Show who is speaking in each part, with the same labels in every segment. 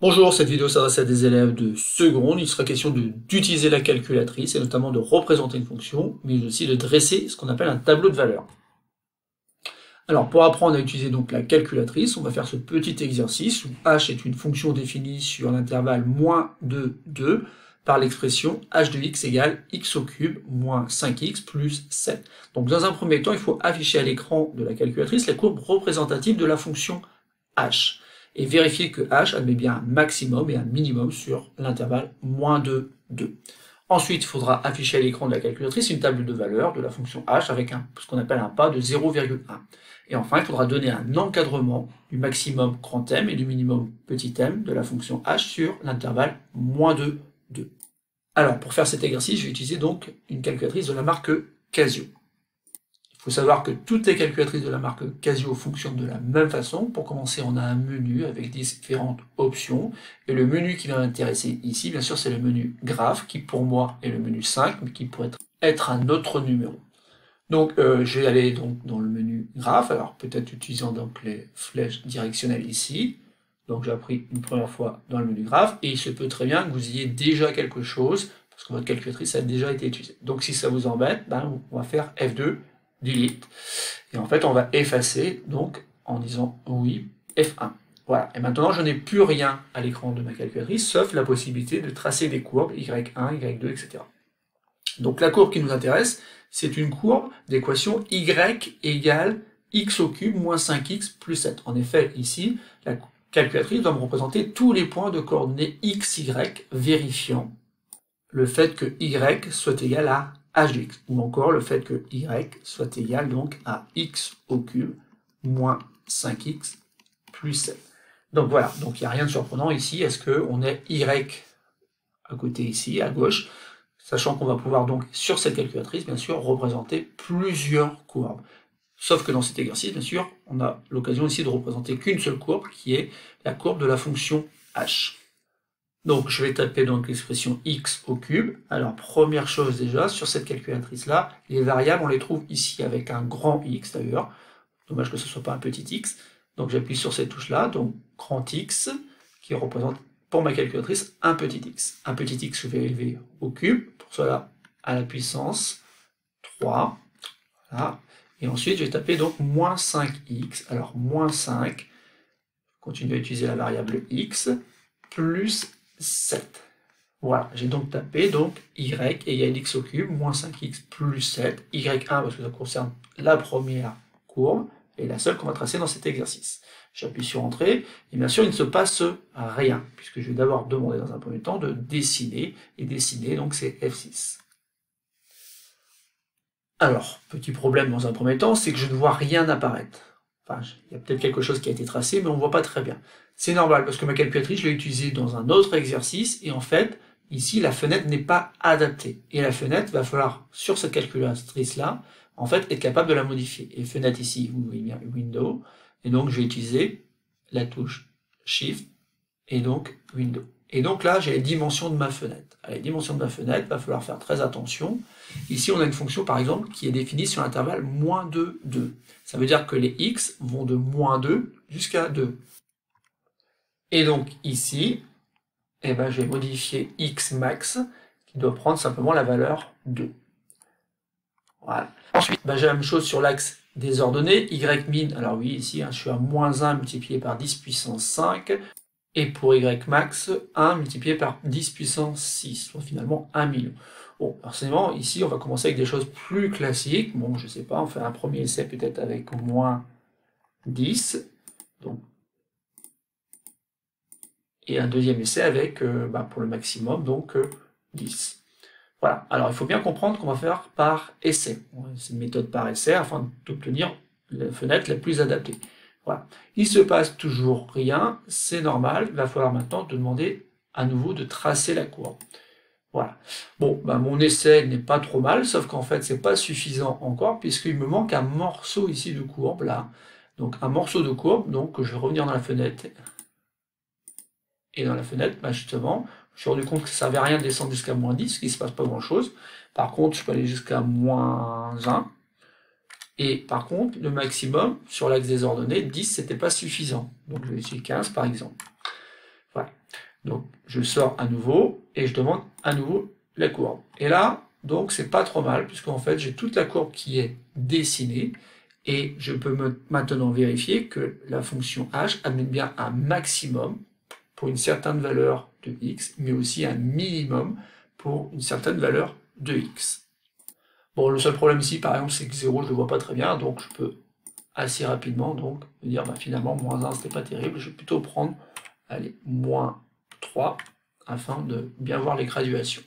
Speaker 1: Bonjour, cette vidéo s'adresse à des élèves de seconde. Il sera question d'utiliser la calculatrice et notamment de représenter une fonction, mais aussi de dresser ce qu'on appelle un tableau de valeurs. Alors pour apprendre à utiliser donc la calculatrice, on va faire ce petit exercice où h est une fonction définie sur l'intervalle moins de 2 par l'expression h de x égale x au cube moins 5x plus 7. Donc dans un premier temps, il faut afficher à l'écran de la calculatrice la courbe représentative de la fonction h. Et vérifier que h admet bien un maximum et un minimum sur l'intervalle moins de 2. Ensuite, il faudra afficher à l'écran de la calculatrice une table de valeurs de la fonction h avec ce qu'on appelle un pas de 0,1. Et enfin, il faudra donner un encadrement du maximum grand M et du minimum petit m de la fonction h sur l'intervalle moins de 2. Alors, pour faire cet exercice, je vais utiliser donc une calculatrice de la marque Casio. Il faut savoir que toutes les calculatrices de la marque Casio fonctionnent de la même façon. Pour commencer, on a un menu avec différentes options. Et le menu qui va m'intéresser ici, bien sûr, c'est le menu graphe, qui pour moi est le menu 5, mais qui pourrait être un autre numéro. Donc, je vais aller donc dans le menu graphe, alors peut-être utilisant donc les flèches directionnelles ici. Donc j'ai appris une première fois dans le menu graphe, et il se peut très bien que vous ayez déjà quelque chose, parce que votre calculatrice a déjà été utilisée. Donc si ça vous embête, on va faire F2, delete, et en fait on va effacer, donc en disant oui, F1. Voilà, et maintenant je n'ai plus rien à l'écran de ma calculatrice, sauf la possibilité de tracer des courbes, Y1, Y2, etc. Donc la courbe qui nous intéresse, c'est une courbe d'équation y égale x au cube moins 5x plus 7. En effet, ici, la calculatrice va me représenter tous les points de coordonnées x, y, vérifiant le fait que y soit égal à h de x, ou encore le fait que y soit égal donc à x au cube moins 5x plus 7. Donc voilà, donc il n'y a rien de surprenant ici, est-ce qu'on est y à côté ici, à gauche, sachant qu'on va pouvoir donc, sur cette calculatrice, bien sûr, représenter plusieurs courbes. Sauf que dans cet exercice, bien sûr, on a l'occasion ici de représenter qu'une seule courbe, qui est la courbe de la fonction h. Donc je vais taper donc l'expression x au cube. Alors première chose déjà, sur cette calculatrice-là, les variables, on les trouve ici avec un grand X d'ailleurs. Dommage que ce ne soit pas un petit x. Donc j'appuie sur cette touche-là, donc grand X, qui représente pour ma calculatrice un petit x. Un petit x, je vais élever au cube, pour cela à la puissance 3. Voilà. Et ensuite, je vais taper donc moins 5x. Alors, moins 5, continue à utiliser la variable x, plus 7. Voilà, j'ai donc tapé donc y égale x au cube, moins 5x plus 7, y1 parce que ça concerne la première courbe, et la seule qu'on va tracer dans cet exercice. J'appuie sur Entrée, et bien sûr il ne se passe rien, puisque je vais d'abord demander dans un premier temps de dessiner, et dessiner donc c'est F6. Alors, petit problème dans un premier temps, c'est que je ne vois rien apparaître. Enfin, il y a peut-être quelque chose qui a été tracé, mais on ne voit pas très bien. C'est normal, parce que ma calculatrice, je l'ai utilisée dans un autre exercice, et en fait, ici, la fenêtre n'est pas adaptée. Et la fenêtre, va falloir, sur cette calculatrice-là, en fait, être capable de la modifier. Et fenêtre ici, vous voyez bien Window, et donc je vais utiliser la touche Shift, et donc Window. Et donc là, j'ai les dimensions de ma fenêtre. À les dimensions de ma fenêtre, il va falloir faire très attention. Ici, on a une fonction, par exemple, qui est définie sur l'intervalle moins de 2. Ça veut dire que les x vont de moins 2 jusqu'à 2. Et donc ici, je vais modifier x max, qui doit prendre simplement la valeur 2. Voilà. Ensuite, j'ai la même chose sur l'axe des ordonnées, y min, alors oui, ici, je suis à moins 1 multiplié par 10 puissance 5, et pour y max, 1 multiplié par 10 puissance 6, soit finalement 1 million. Bon, forcément, ici, on va commencer avec des choses plus classiques. Bon, je sais pas, on fait un premier essai peut-être avec moins 10, donc, et un deuxième essai avec, pour le maximum, donc 10. Voilà, alors il faut bien comprendre qu'on va faire par essai. C'est une méthode par essai afin d'obtenir la fenêtre la plus adaptée. Voilà. Il se passe toujours rien, c'est normal, il va falloir maintenant demander à nouveau de tracer la courbe. Voilà. Bon, mon essai n'est pas trop mal, sauf qu'en fait, c'est pas suffisant encore, puisqu'il me manque un morceau ici de courbe, là. Donc, un morceau de courbe, donc je vais revenir dans la fenêtre. Et dans la fenêtre, justement, je me suis rendu compte que ça ne servait à rien de descendre jusqu'à moins 10, qu'il ne se passe pas grand-chose. Par contre, je peux aller jusqu'à moins 1. Et par contre, le maximum, sur l'axe des ordonnées, 10, c'était pas suffisant. Donc, je vais essayer 15, par exemple. Voilà. Donc je sors à nouveau et je demande à nouveau la courbe. Et là, donc c'est pas trop mal, puisqu'en fait j'ai toute la courbe qui est dessinée, et je peux maintenant vérifier que la fonction h amène bien un maximum pour une certaine valeur de x, mais aussi un minimum pour une certaine valeur de x. Bon, le seul problème ici, par exemple, c'est que 0, je ne le vois pas très bien, donc je peux assez rapidement donc me dire, bah, finalement, moins 1, c'était pas terrible, je vais plutôt prendre, allez, moins 3, afin de bien voir les graduations.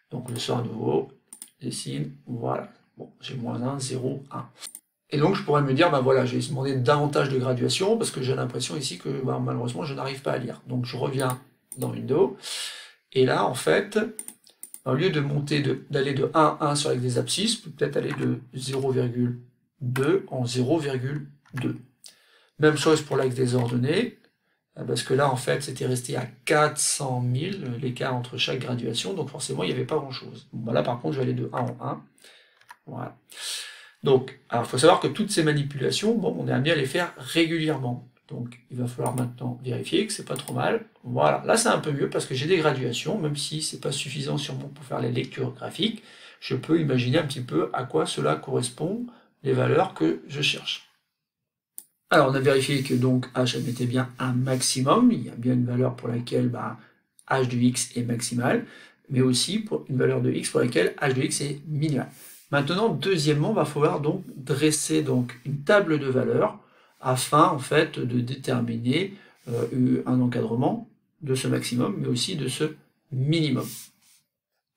Speaker 1: Donc je sors à nouveau, dessine, voilà. Bon, j'ai moins 1, 0, 1. Et donc je pourrais me dire, bah voilà, j'ai demandé davantage de graduation, parce que j'ai l'impression ici que bah, malheureusement je n'arrive pas à lire. Donc je reviens dans Windows, et là en fait, au lieu de monter, d'aller de 1 à 1 sur avec des abscisses, peut-être aller de 0,2 en 0,2. Même chose pour l'axe des ordonnées, parce que là en fait c'était resté à 400 000 l'écart entre chaque graduation, donc forcément il n'y avait pas grand chose. Bon, bah là par contre je vais aller de 1 en 1, voilà. Donc, alors il faut savoir que toutes ces manipulations, bon, on est amené à les faire régulièrement. Donc il va falloir maintenant vérifier que c'est pas trop mal. Voilà, là c'est un peu mieux parce que j'ai des graduations, même si c'est pas suffisant sûrement pour faire les lectures graphiques, je peux imaginer un petit peu à quoi cela correspond, les valeurs que je cherche. Alors on a vérifié que donc h admettait bien un maximum, il y a bien une valeur pour laquelle bah, h de x est maximal, mais aussi pour une valeur de x pour laquelle h de x est minimal. Maintenant, deuxièmement, il va falloir donc dresser donc une table de valeurs afin en fait de déterminer un encadrement de ce maximum, mais aussi de ce minimum.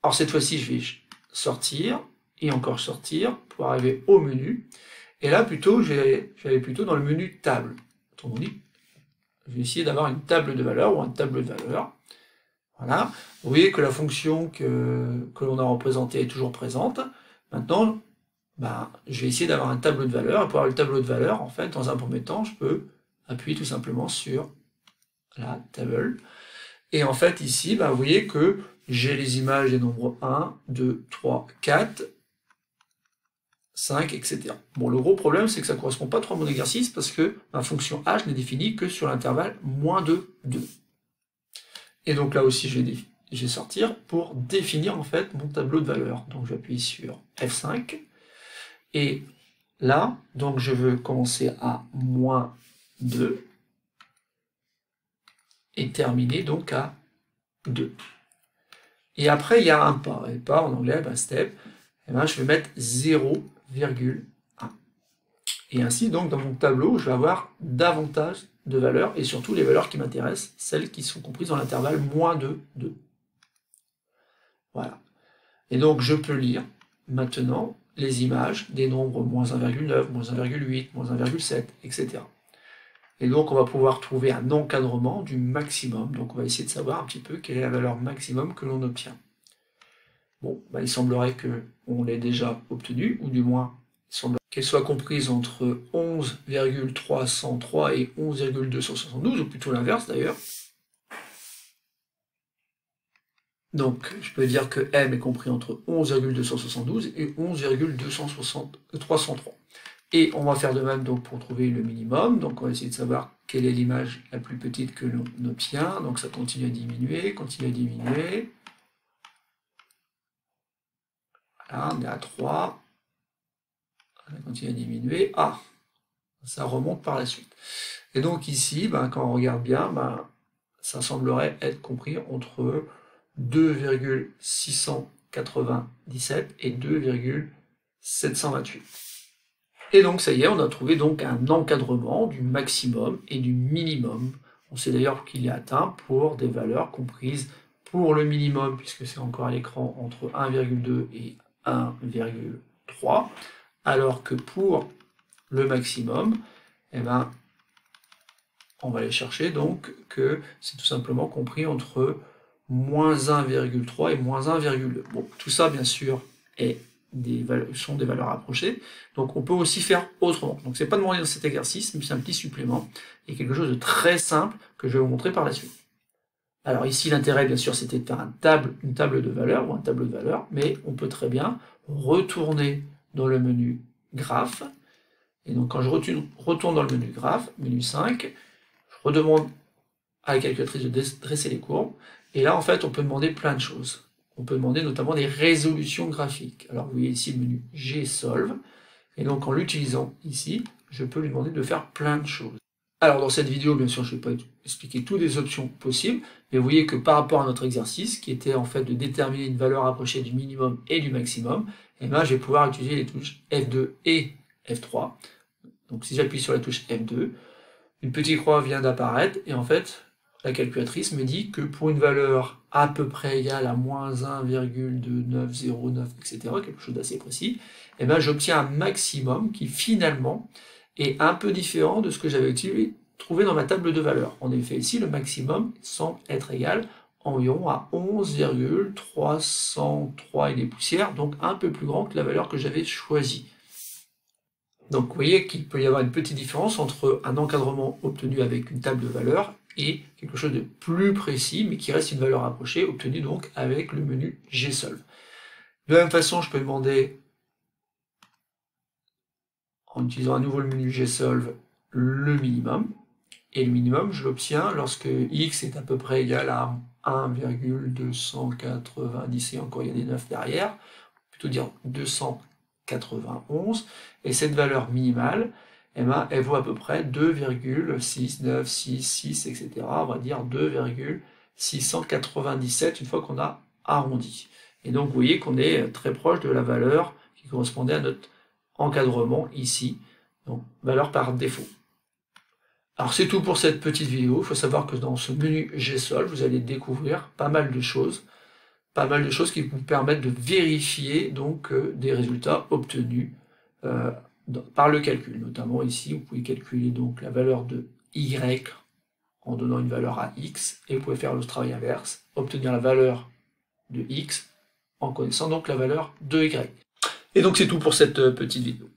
Speaker 1: Alors cette fois-ci, je vais sortir et encore sortir pour arriver au menu. Et là, plutôt, je vais aller plutôt dans le menu table. Autrement dit, je vais essayer d'avoir une table de valeurs ou un tableau de valeurs. Voilà. Vous voyez que la fonction que l'on a représentée est toujours présente. Maintenant, bah, je vais essayer d'avoir un tableau de valeurs. Et pour avoir le tableau de valeurs, en fait, dans un premier temps, je peux appuyer tout simplement sur la table. Et en fait, ici, bah, vous voyez que j'ai les images des nombres 1, 2, 3, 4, 5, etc. Bon, le gros problème, c'est que ça ne correspond pas trop à mon exercice parce que ma fonction h n'est définie que sur l'intervalle moins de 2. Et donc là aussi, je vais sortir pour définir en fait mon tableau de valeurs. Donc j'appuie sur F5. Et là, donc je veux commencer à moins 2 et terminer donc à 2. Et après, il y a un pas. Et pas en anglais, bah, step. Et ben, je vais mettre 0,1. Et ainsi, donc, dans mon tableau, je vais avoir davantage de valeurs, et surtout les valeurs qui m'intéressent, celles qui sont comprises dans l'intervalle moins de 2. Voilà. Et donc, je peux lire maintenant les images des nombres moins 1,9, moins 1,8, moins 1,7, etc. Et donc, on va pouvoir trouver un encadrement du maximum. Donc, on va essayer de savoir un petit peu quelle est la valeur maximum que l'on obtient. Bon, bah, il semblerait qu'on l'ait déjà obtenue, ou du moins, il semblerait qu'elle soit comprise entre 11,303 et 11,272, ou plutôt l'inverse d'ailleurs. Donc, je peux dire que M est compris entre 11,272 et 11,303. Et on va faire de même donc pour trouver le minimum. Donc on va essayer de savoir quelle est l'image la plus petite que l'on obtient. Donc ça continue à diminuer, continue à diminuer. Voilà, on est à 3. On continue à diminuer. Ah, ça remonte par la suite. Et donc ici, ben, quand on regarde bien, ben, ça semblerait être compris entre 2,697 et 2,728. Et donc ça y est, on a trouvé donc un encadrement du maximum et du minimum. On sait d'ailleurs qu'il est atteint pour des valeurs comprises pour le minimum, puisque c'est encore à l'écran, entre 1,2 et 1,3, alors que pour le maximum, eh ben, on va aller chercher donc que c'est tout simplement compris entre moins 1,3 et moins 1,2. Bon, tout ça bien sûr sont des valeurs approchées, donc on peut aussi faire autrement. Donc c'est pas demandé dans cet exercice, mais c'est un petit supplément, et quelque chose de très simple que je vais vous montrer par la suite. Alors ici l'intérêt bien sûr c'était de faire une table de valeurs, ou un tableau de valeurs, mais on peut très bien retourner dans le menu graphe, et donc quand je retourne dans le menu graphe, menu 5, je redemande à la calculatrice de dresser les courbes. Et là, en fait, on peut demander plein de choses. On peut demander notamment des résolutions graphiques. Alors, vous voyez ici le menu Gsolve. Et donc, en l'utilisant ici, je peux lui demander de faire plein de choses. Alors, dans cette vidéo, bien sûr, je ne vais pas expliquer toutes les options possibles, mais vous voyez que par rapport à notre exercice, qui était en fait de déterminer une valeur approchée du minimum et du maximum, eh ben, je vais pouvoir utiliser les touches F2 et F3. Donc, si j'appuie sur la touche F2, une petite croix vient d'apparaître, et en fait, la calculatrice me dit que pour une valeur à peu près égale à moins 1,2909, etc., quelque chose d'assez précis, eh ben, j'obtiens un maximum qui finalement est un peu différent de ce que j'avais trouvé dans ma table de valeurs. En effet, ici, le maximum semble être égal environ à 11,303 et des poussières, donc un peu plus grand que la valeur que j'avais choisie. Donc vous voyez qu'il peut y avoir une petite différence entre un encadrement obtenu avec une table de valeurs et quelque chose de plus précis, mais qui reste une valeur approchée, obtenue donc avec le menu Gsolve. De la même façon, je peux demander, en utilisant à nouveau le menu Gsolve, le minimum. Et le minimum, je l'obtiens lorsque x est à peu près égal à 1,290, et encore il y a des 9 derrière, plutôt dire 291, et cette valeur minimale, eh ben, elle vaut à peu près 2,6966, etc. On va dire 2,697 une fois qu'on a arrondi. Et donc vous voyez qu'on est très proche de la valeur qui correspondait à notre encadrement ici, donc valeur par défaut. Alors c'est tout pour cette petite vidéo. Il faut savoir que dans ce menu Gsolve, vous allez découvrir pas mal de choses qui vous permettent de vérifier donc des résultats obtenus par le calcul. Notamment ici, vous pouvez calculer donc la valeur de y en donnant une valeur à x, et vous pouvez faire le travail inverse, obtenir la valeur de x en connaissant donc la valeur de y. Et donc c'est tout pour cette petite vidéo.